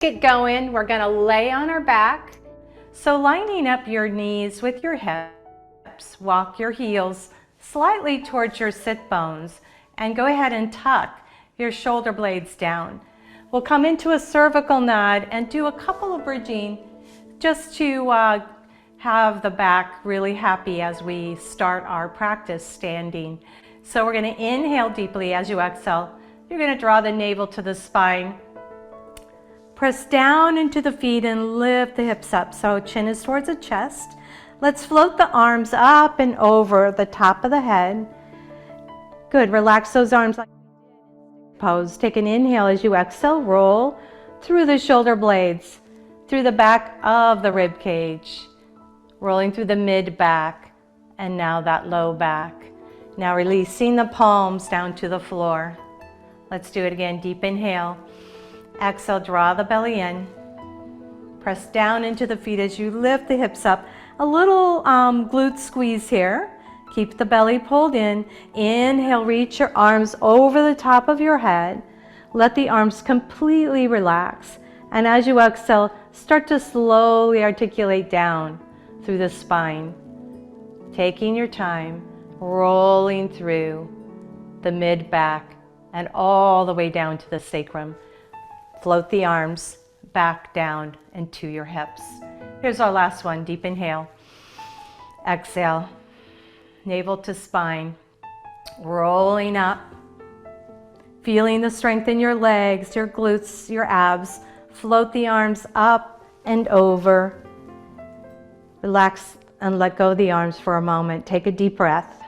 Get going. We're going to lay on our back. So lining up your knees with your hips, walk your heels slightly towards your sit bones and go ahead and tuck your shoulder blades down. We'll come into a cervical nod and do a couple of bridging just to have the back really happy as we start our practice standing. So we're going to inhale deeply. As you exhale, you're going to draw the navel to the spine. Press down into the feet and lift the hips up. So chin is towards the chest. Let's float the arms up and over the top of the head. Good. Relax those arms like pose. Take an inhale as you exhale. Roll through the shoulder blades, through the back of the rib cage, rolling through the mid back, and now that low back. Now releasing the palms down to the floor. Let's do it again. Deep inhale. Exhale, draw the belly in. Press down into the feet as you lift the hips up. A little glute squeeze here. Keep the belly pulled in. Inhale, reach your arms over the top of your head. Let the arms completely relax. And as you exhale, start to slowly articulate down through the spine. Taking your time, rolling through the mid back and all the way down to the sacrum. Float the arms back down and to your hips. Here's our last one. Deep inhale. Exhale. Navel to spine. Rolling up. Feeling the strength in your legs, your glutes, your abs. Float the arms up and over. Relax and let go of the arms for a moment. Take a deep breath.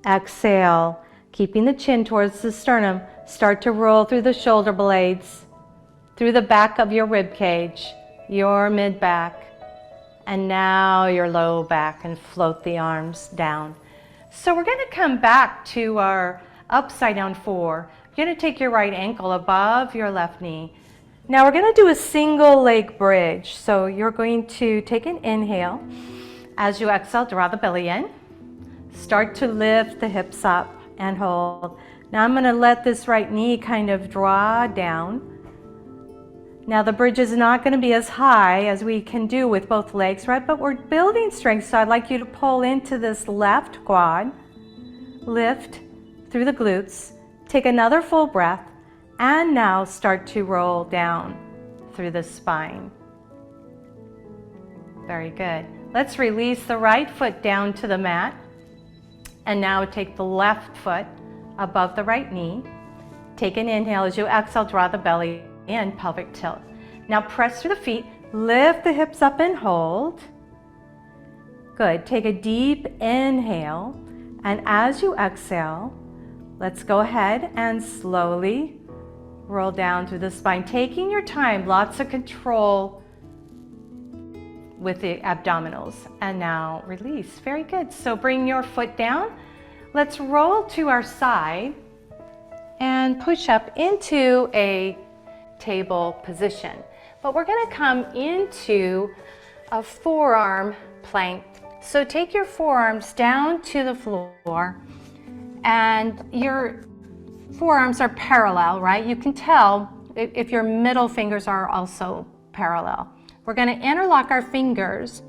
Exhale. Keeping the chin towards the sternum, start to roll through the shoulder blades, through the back of your rib cage, your mid back, and now your low back, and float the arms down. So we're going to come back to our upside down four. You're going to take your right ankle above your left knee. Now we're going to do a single leg bridge. So you're going to take an inhale. As you exhale, draw the belly in. Start to lift the hips up and hold. Now I'm going to let this right knee kind of draw down. Now the bridge is not going to be as high as we can do with both legs, right? But we're building strength, so I'd like you to pull into this left quad. Lift through the glutes. Take another full breath. And now start to roll down through the spine. Very good. Let's release the right foot down to the mat. And now take the left foot above the right knee. Take an inhale. As you exhale, draw the belly in, pelvic tilt. Now press through the feet, lift the hips up and hold. Good. Take a deep inhale. And as you exhale, let's go ahead and slowly roll down through the spine, taking your time, lots of control with the abdominals. And now release. Very good. So bring your foot down. Let's roll to our side and push up into a table position. But we're going to come into a forearm plank. So take your forearms down to the floor and your forearms are parallel, right? You can tell if your middle fingers are also parallel. We're going to interlock our fingers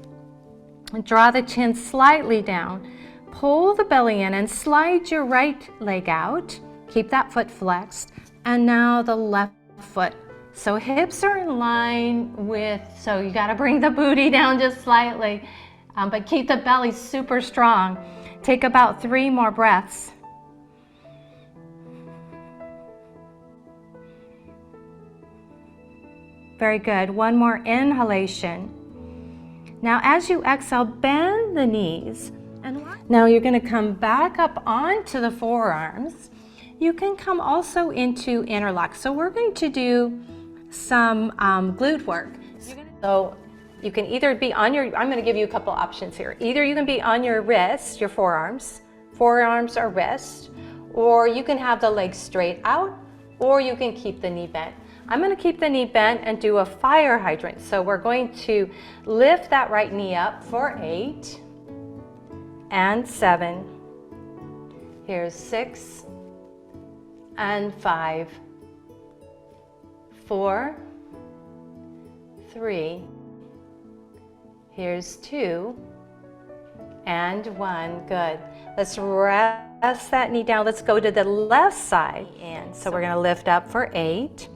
and draw the chin slightly down. Pull the belly in and slide your right leg out. Keep that foot flexed. And now the left foot. So hips are in line with, so you got to bring the booty down just slightly, but keep the belly super strong. Take about 3 more breaths. Very good. 1 more inhalation. Now as you exhale, bend the knees. And now you're going to come back up onto the forearms. You can come also into interlock. So we're going to do some glute work. So you can either be on your, I'm going to give you a couple options here. Either you can be on your wrist, your forearms or wrist, or you can have the legs straight out, or you can keep the knee bent. I'm going to keep the knee bent and do a fire hydrant. So we're going to lift that right knee up for 8 and 7. Here's 6 and 5, 4 3. Here's 2 and 1. Good. Let's rest that knee down. Let's go to the left side. And so we're going to lift up for 8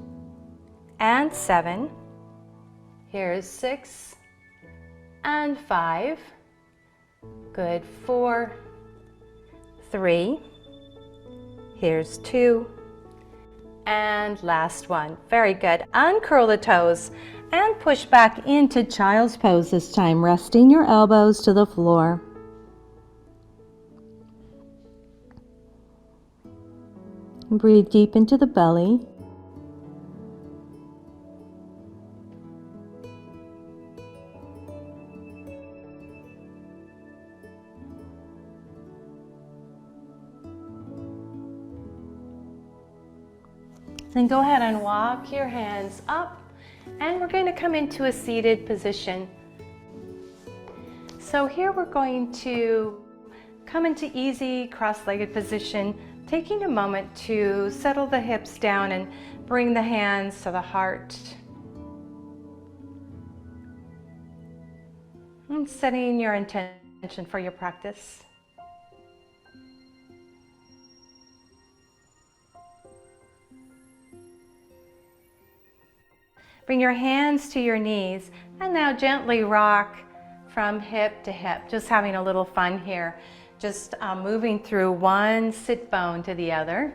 and 7. Here's 6 and 5. Good. 4, 3. Here's 2. And last one. Very good. Uncurl the toes and push back into child's pose this time, resting your elbows to the floor. Breathe deep into the belly. Then go ahead and walk your hands up, and we're going to come into a seated position. So here we're going to come into easy cross-legged position, taking a moment to settle the hips down and bring the hands to the heart. And setting your intention for your practice. Bring your hands to your knees and now gently rock from hip to hip. Just having a little fun here. Just moving through one sit bone to the other.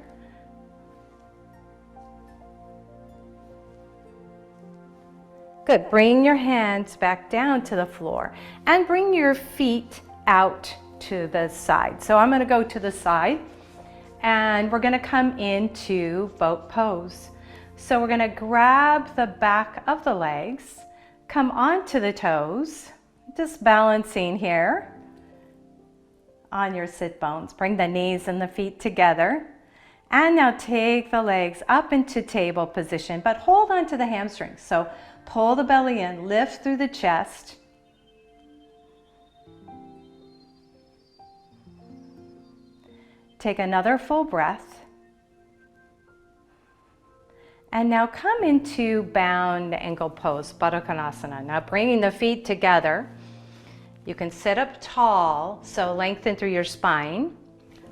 Good. Bring your hands back down to the floor and bring your feet out to the side. So I'm going to go to the side and we're going to come into boat pose. So we're going to grab the back of the legs, come onto the toes, just balancing here on your sit bones. Bring the knees and the feet together. And now take the legs up into table position, but hold on to the hamstrings. So pull the belly in, lift through the chest. Take another full breath. And now come into bound ankle pose, Buttocks. Now bringing the feet together. You can sit up tall, so lengthen through your spine.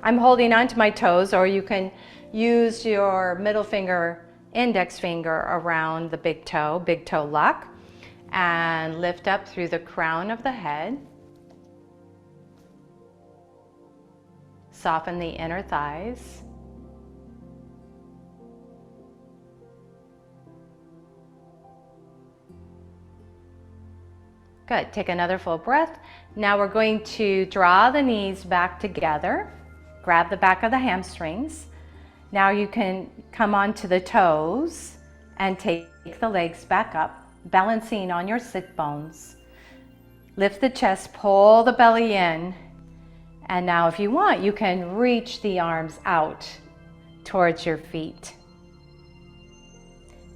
I'm holding onto my toes, or you can use your middle finger, index finger around the big toe lock, and lift up through the crown of the head. Soften the inner thighs. Good. Take another full breath. Now we're going to draw the knees back together. Grab the back of the hamstrings. Now you can come onto the toes and take the legs back up, balancing on your sit bones. Lift the chest, pull the belly in. And now if you want, you can reach the arms out towards your feet.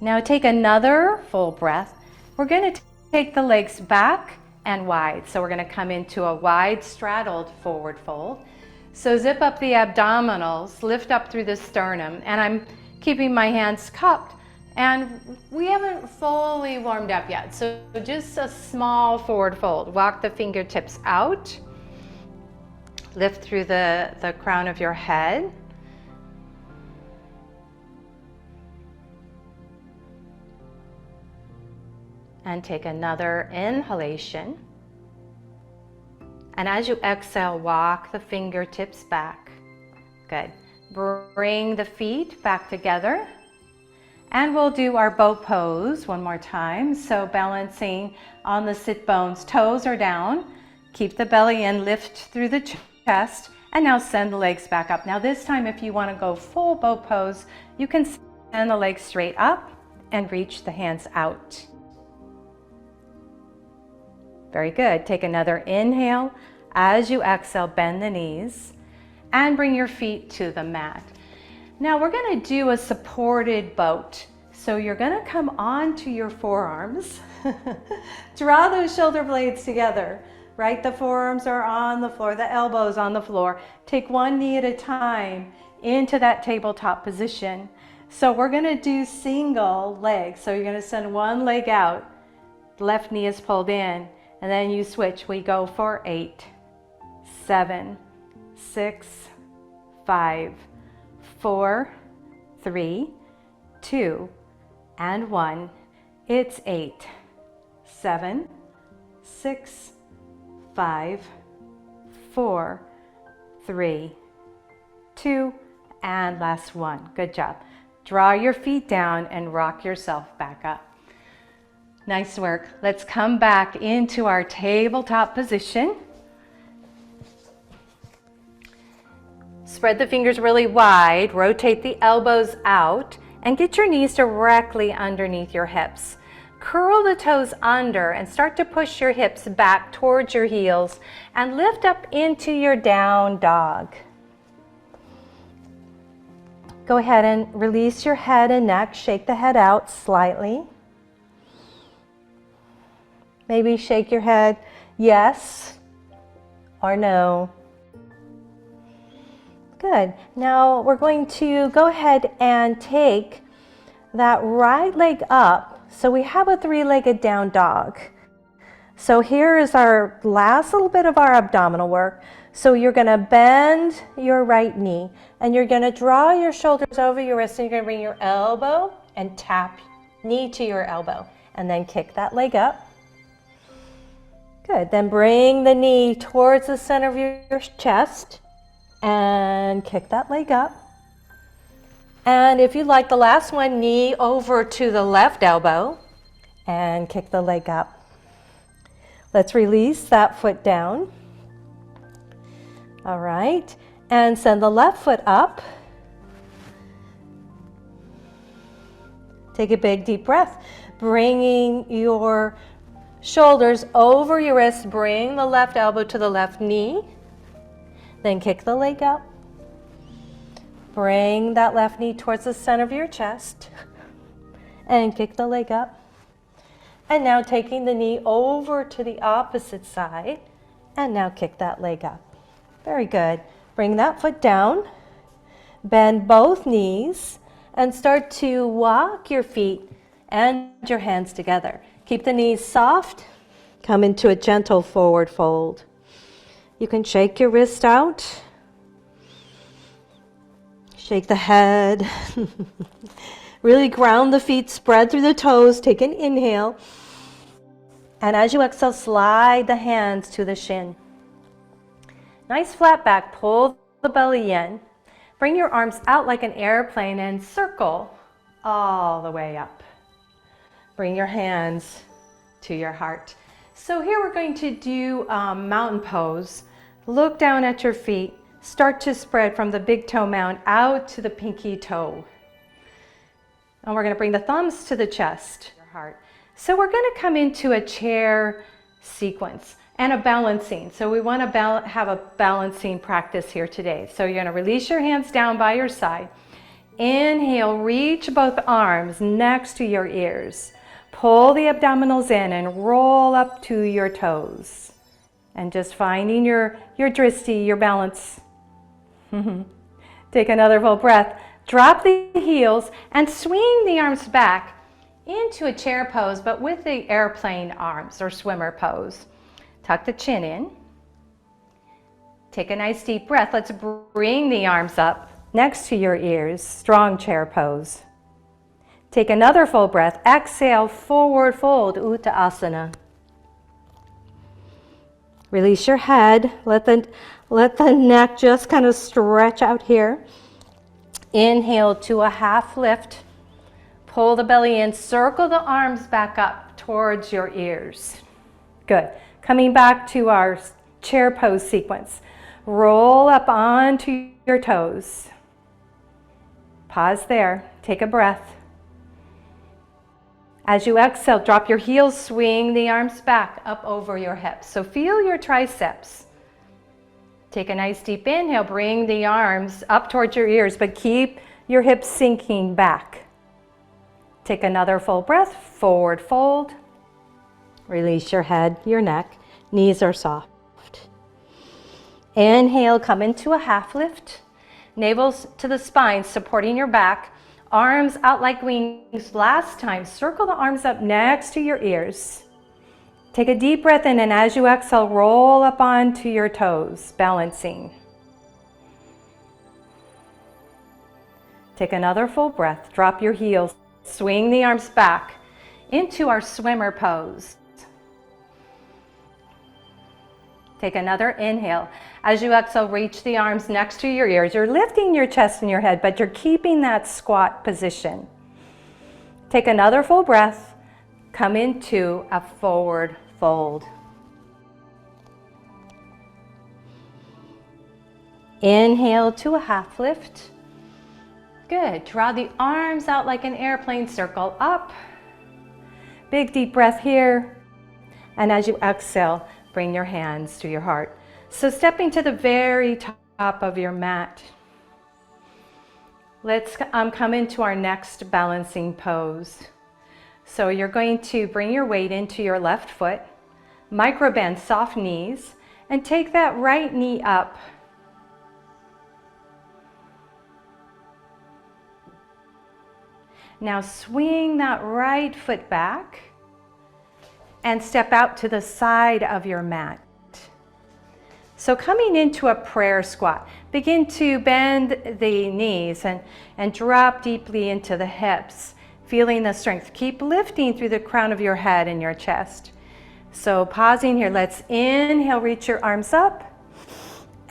Now take another full breath. We're going to take the legs back and wide. So we're going to come into a wide straddled forward fold. So zip up the abdominals, lift up through the sternum, and I'm keeping my hands cupped. And we haven't fully warmed up yet, so just a small forward fold. Walk the fingertips out. Lift through the crown of your head. And take another inhalation. And as you exhale, walk the fingertips back. Good. Bring the feet back together. And we'll do our boat pose one more time. So balancing on the sit bones, toes are down. Keep the belly in, lift through the chest. And now send the legs back up. Now this time, if you want to go full boat pose, you can send the legs straight up and reach the hands out. Very good. Take another inhale. As you exhale, bend the knees and bring your feet to the mat. Now we're going to do a supported boat. So you're going to come onto your forearms. Draw those shoulder blades together, right? The forearms are on the floor, the elbows on the floor. Take one knee at a time into that tabletop position. So we're going to do single legs. So you're going to send one leg out The left knee is pulled in, and then you switch. We go for 8, 7, 6, 5, 4, 3, 2, and 1. It's 8, 7, 6, 5, 4, 3, 2, and last one. Good job. Draw your feet down and rock yourself back up. Nice work. Let's come back into our tabletop position. Spread the fingers really wide, rotate the elbows out, and get your knees directly underneath your hips. Curl the toes under and start to push your hips back towards your heels and lift up into your down dog. Go ahead and release your head and neck. Shake the head out slightly. Maybe shake your head yes or no. Good. Now we're going to go ahead and take that right leg up. So we have a three-legged down dog. So here is our last little bit of our abdominal work. So you're going to bend your right knee and you're going to draw your shoulders over your wrist, and you're going to bring your elbow and tap knee to your elbow and then kick that leg up. Good. Then bring the knee towards the center of your chest and kick that leg up. And if you like the last one, knee over to the left elbow and kick the leg up. Let's release that foot down. All right. And send the left foot up. Take a big deep breath, bringing your shoulders over your wrist. Bring the left elbow to the left knee. Then kick the leg up. Bring that left knee towards the center of your chest and kick the leg up. And now taking the knee over to the opposite side and now kick that leg up. Very good. Bring that foot down, bend both knees, and start to walk your feet and your hands together. Keep the knees soft. Come into a gentle forward fold. You can shake your wrist out. Shake the head. Really ground the feet, spread through the toes. Take an inhale. And as you exhale, slide the hands to the shin. Nice flat back. Pull the belly in. Bring your arms out like an airplane and circle all the way up. Bring your hands to your heart. So here we're going to do mountain pose. Look down at your feet. Start to spread from the big toe mound out to the pinky toe. And we're going to bring the thumbs to the chest, your heart. So we're going to come into a chair sequence and a balancing. So we want to have a balancing practice here today. So you're going to release your hands down by your side. Inhale, reach both arms next to your ears. Pull the abdominals in and roll up to your toes. And just finding your dristi, your balance. Take another full breath. Drop the heels and swing the arms back into a chair pose, but with the airplane arms or swimmer pose. Tuck the chin in. Take a nice deep breath. Let's bring the arms up next to your ears. Strong chair pose. Take another full breath. Exhale, forward fold, Uttanasana. Release your head. Let the neck just kind of stretch out here. Inhale to a half lift. Pull the belly in. Circle the arms back up towards your ears. Good. Coming back to our chair pose sequence. Roll up onto your toes. Pause there. Take a breath. As you exhale, drop your heels, swing the arms back up over your hips. So feel your triceps. Take a nice deep inhale, bring the arms up towards your ears, but keep your hips sinking back. Take another full breath, forward fold. Release your head, your neck, knees are soft. Inhale, come into a half lift. Navel's to the spine, supporting your back. Arms out like wings. Last time, circle the arms up next to your ears. Take a deep breath in, and as you exhale, roll up onto your toes, balancing. Take another full breath. Drop your heels. Swing the arms back into our swimmer pose. Take another inhale. As you exhale, reach the arms next to your ears. You're lifting your chest and your head, but you're keeping that squat position. Take another full breath. Come into a forward fold. Inhale to a half lift. Good. Draw the arms out like an airplane, circle up. Big deep breath here. And as you exhale, bring your hands to your heart. So stepping to the very top of your mat. Let's come into our next balancing pose. So you're going to bring your weight into your left foot, microbend soft knees, and take that right knee up. Now swing that right foot back and step out to the side of your mat. So coming into a prayer squat, begin to bend the knees and drop deeply into the hips, feeling the strength. Keep lifting through the crown of your head and your chest. So pausing here, let's inhale, reach your arms up.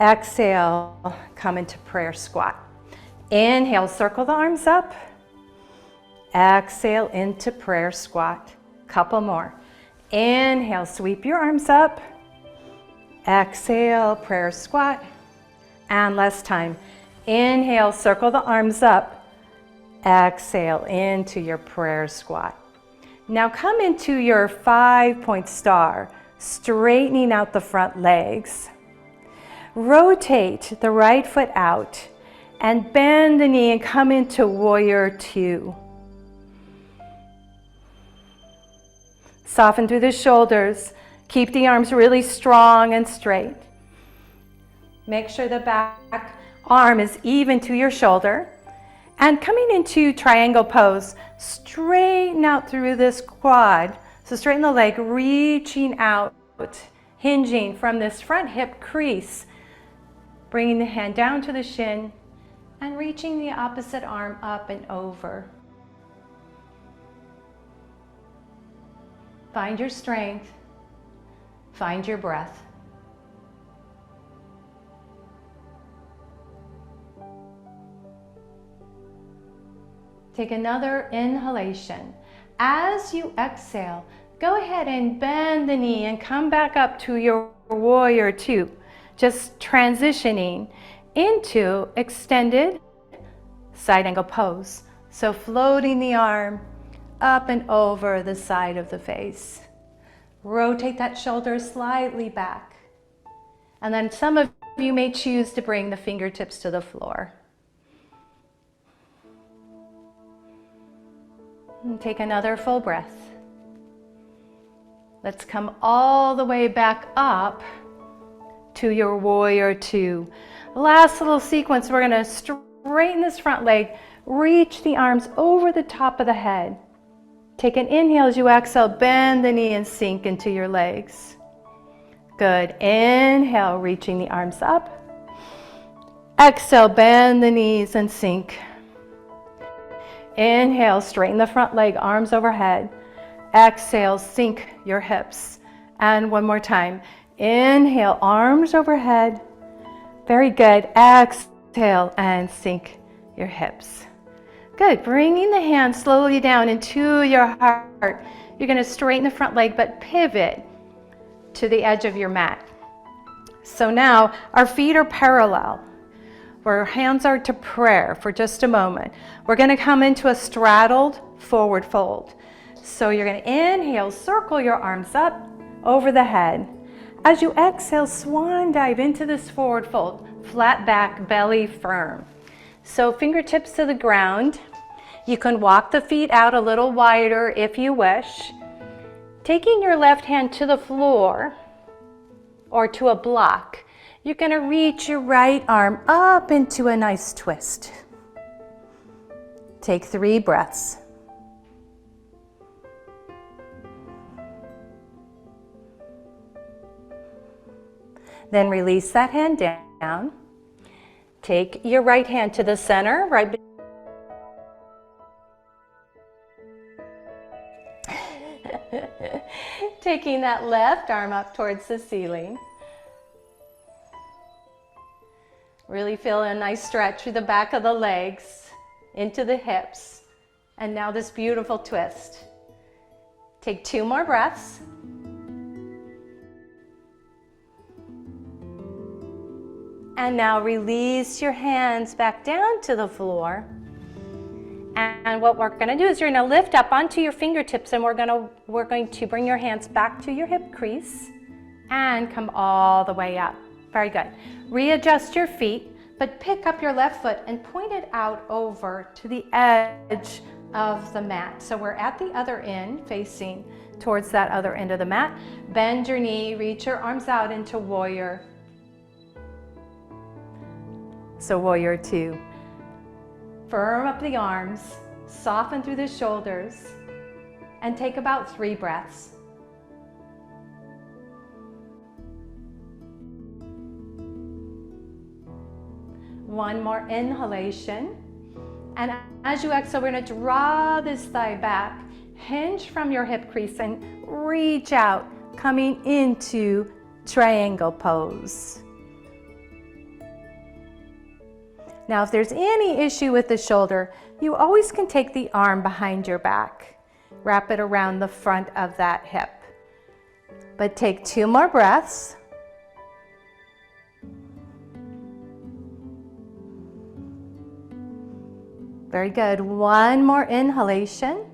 Exhale, come into prayer squat. Inhale, circle the arms up. Exhale into prayer squat. Couple more. Inhale, sweep your arms up. Exhale, prayer squat. And last time. Inhale, circle the arms up. Exhale into your prayer squat. Now come into your 5-point star, straightening out the front legs. Rotate the right foot out and bend the knee and come into warrior two. Soften through the shoulders. Keep the arms really strong and straight. Make sure the back arm is even to your shoulder. And coming into triangle pose, straighten out through this quad. So straighten the leg, reaching out, hinging from this front hip crease. Bringing the hand down to the shin and reaching the opposite arm up and over. Find your strength. Find your breath. Take another inhalation. As you exhale, go ahead and bend the knee and come back up to your warrior two. Just transitioning into extended side angle pose. So floating the arm up and over the side of the face. Rotate that shoulder slightly back. And then some of you may choose to bring the fingertips to the floor. And take another full breath. Let's come all the way back up to your warrior two. Last little sequence, we're gonna straighten this front leg, reach the arms over the top of the head. Take an inhale as you exhale, bend the knee and sink into your legs. Good, inhale, reaching the arms up. Exhale, bend the knees and sink. Inhale, straighten the front leg, arms overhead. Exhale, sink your hips. And one more time. Inhale, arms overhead. Very good. Exhale and sink your hips. Good. Bringing the hands slowly down into your heart. You're going to straighten the front leg, but pivot to the edge of your mat. So now our feet are parallel. Our hands are to prayer for just a moment. We're going to come into a straddled forward fold. So you're going to inhale, circle your arms up over the head. As you exhale, swan dive into this forward fold. Flat back, belly firm. So fingertips to the ground. You can walk the feet out a little wider if you wish. Taking your left hand to the floor or to a block, you're going to reach your right arm up into a nice twist. Take 3 breaths. Then release that hand down. Take your right hand to the center, right. Taking that left arm up towards the ceiling. Really feel a nice stretch through the back of the legs, into the hips. And now this beautiful twist. Take 2 more breaths. And now release your hands back down to the floor. And what we're going to do is you're going to lift up onto your fingertips, and we're going to bring your hands back to your hip crease and come all the way up. Very good. Readjust your feet, but pick up your left foot and point it out over to the edge of the mat. So we're at the other end, facing towards that other end of the mat. Bend your knee, reach your arms out into warrior. So warrior 2. Firm up the arms, soften through the shoulders, and take about 3 breaths. One more inhalation. And as you exhale, we're going to draw this thigh back, hinge from your hip crease, and reach out, coming into triangle pose. Now, if there's any issue with the shoulder, you always can take the arm behind your back, wrap it around the front of that hip. But take 2 more breaths. Very good. One more inhalation.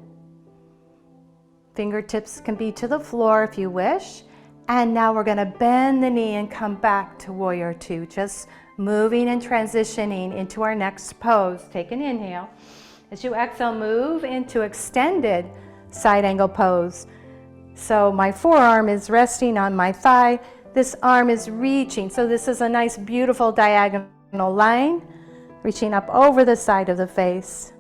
Fingertips can be to the floor if you wish. And now we're going to bend the knee and come back to warrior 2. Just moving and transitioning into our next pose. Take an inhale. As you exhale, move into extended side angle pose. So my forearm is resting on my thigh. This arm is reaching. So this is a nice, beautiful diagonal line, reaching up over the side of the face.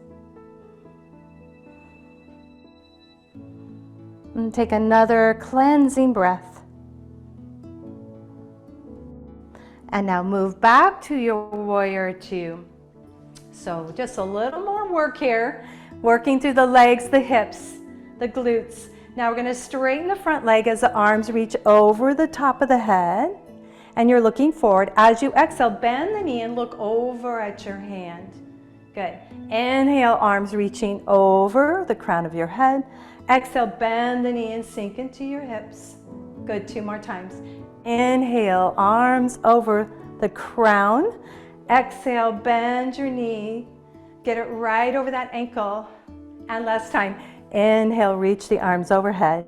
And take another cleansing breath. And now move back to your warrior 2. So just a little more work here, working through the legs, the hips, the glutes. Now we're going to straighten the front leg as the arms reach over the top of the head. And you're looking forward. As you exhale, bend the knee and look over at your hand. Good. Inhale, arms reaching over the crown of your head. Exhale, bend the knee and sink into your hips. Good. 2 more times. Inhale, arms over the crown. Exhale, bend your knee. Get it right over that ankle. And last time. Inhale, reach the arms overhead.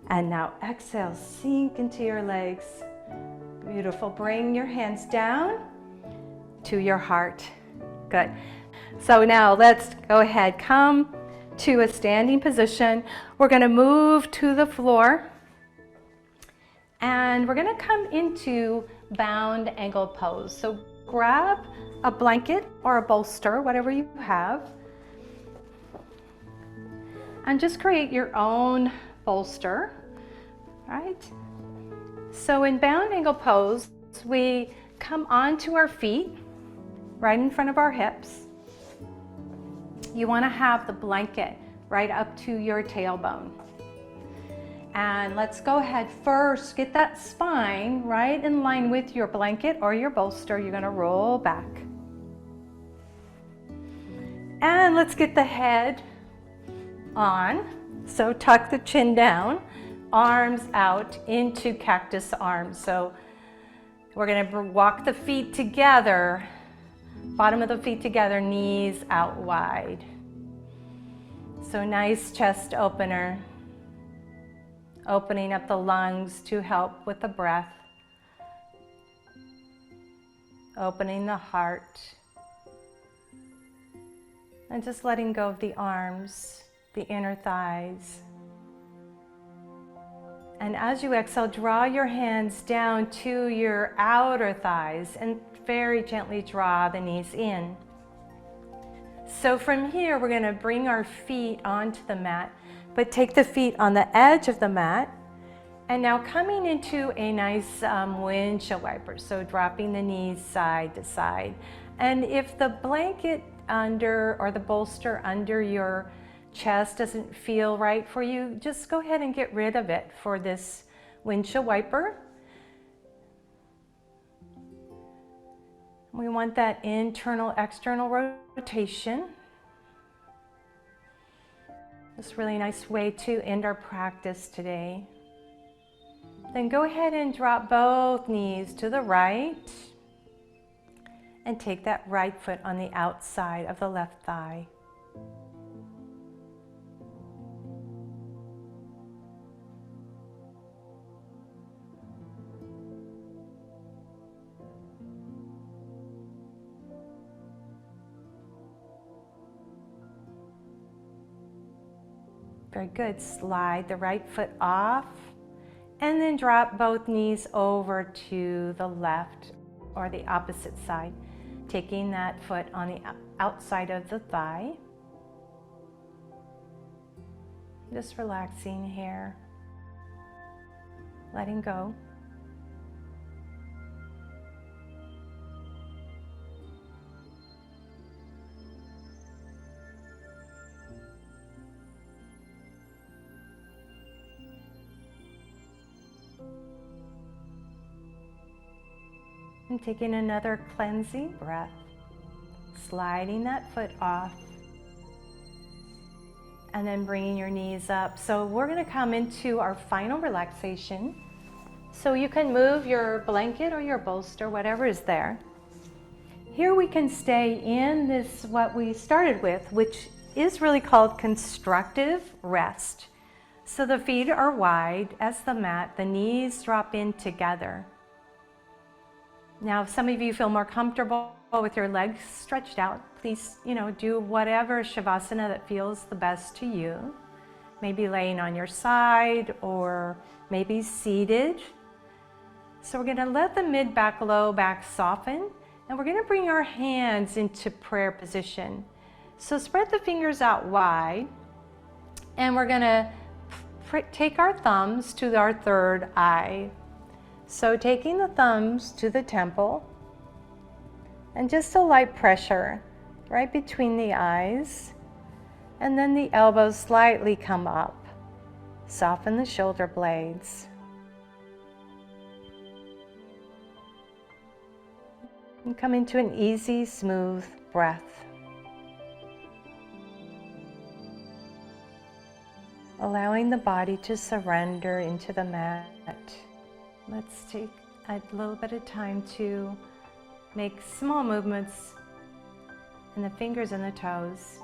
And now exhale, sink into your legs. Beautiful. Bring your hands down to your heart. Good. So now let's go ahead. Come to a standing position. We're going to move to the floor. And we're going to come into bound angle pose. So grab a blanket or a bolster, whatever you have. And just create your own bolster, right? So in bound angle pose, we come onto our feet, right in front of our hips. You want to have the blanket right up to your tailbone. And let's go ahead first, get that spine right in line with your blanket or your bolster. You're going to roll back. And let's get the head on. So tuck the chin down, arms out into cactus arms. So we're going to walk the feet together, bottom of the feet together, knees out wide. So nice chest opener. Opening up the lungs to help with the breath. Opening the heart. And just letting go of the arms, the inner thighs. And as you exhale, draw your hands down to your outer thighs and very gently draw the knees in. So from here, we're going to bring our feet onto the mat. But take the feet on the edge of the mat And now coming into a nice windshield wiper, so dropping the knees side to side. And if the blanket under or the bolster under your chest doesn't feel right for you, just go ahead and get rid of it for this windshield wiper. We want that internal, external rotation. It's a really nice way to end our practice today. Then go ahead and drop both knees to the right and take that right foot on the outside of the left thigh. Very good. Slide the right foot off and then drop both knees over to the left or the opposite side, taking that foot on the outside of the thigh. Just relaxing here, letting go. And taking another cleansing breath, sliding that foot off, and then bringing your knees up. So we're going to come into our final relaxation. So you can move your blanket or your bolster, whatever is there. Here we can stay in this, what we started with, which is really called constructive rest. So the feet are wide as the mat, the knees drop in together. Now, if some of you feel more comfortable with your legs stretched out, please, do whatever Shavasana that feels the best to you. Maybe laying on your side or maybe seated. So we're going to let the mid-back, low back soften, and we're going to bring our hands into prayer position. So spread the fingers out wide, and we're going to take our thumbs to our third eye. So taking the thumbs to the temple and just a light pressure right between the eyes, and then the elbows slightly come up. Soften the shoulder blades. And come into an easy, smooth breath. Allowing the body to surrender into the mat. Let's take a little bit of time to make small movements in the fingers and the toes.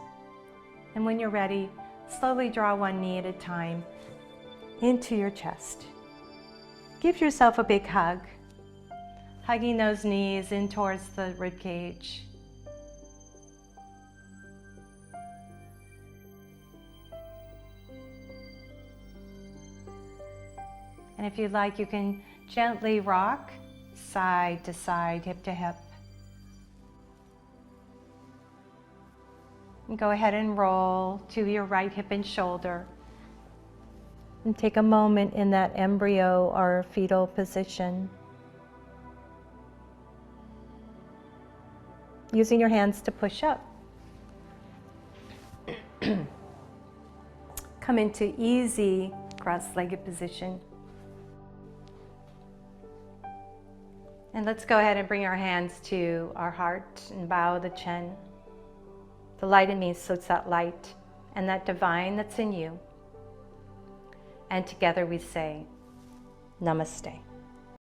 And when you're ready, slowly draw one knee at a time into your chest. Give yourself a big hug, hugging those knees in towards the rib cage. And if you'd like, you can gently rock side to side, hip to hip. And go ahead and roll to your right hip and shoulder. And take a moment in that embryo or fetal position. Using your hands to push up. Come into easy cross-legged position. And let's go ahead and bring our hands to our heart and bow the chin. The light in me, so it's that light and that divine that's in you. And together we say, Namaste.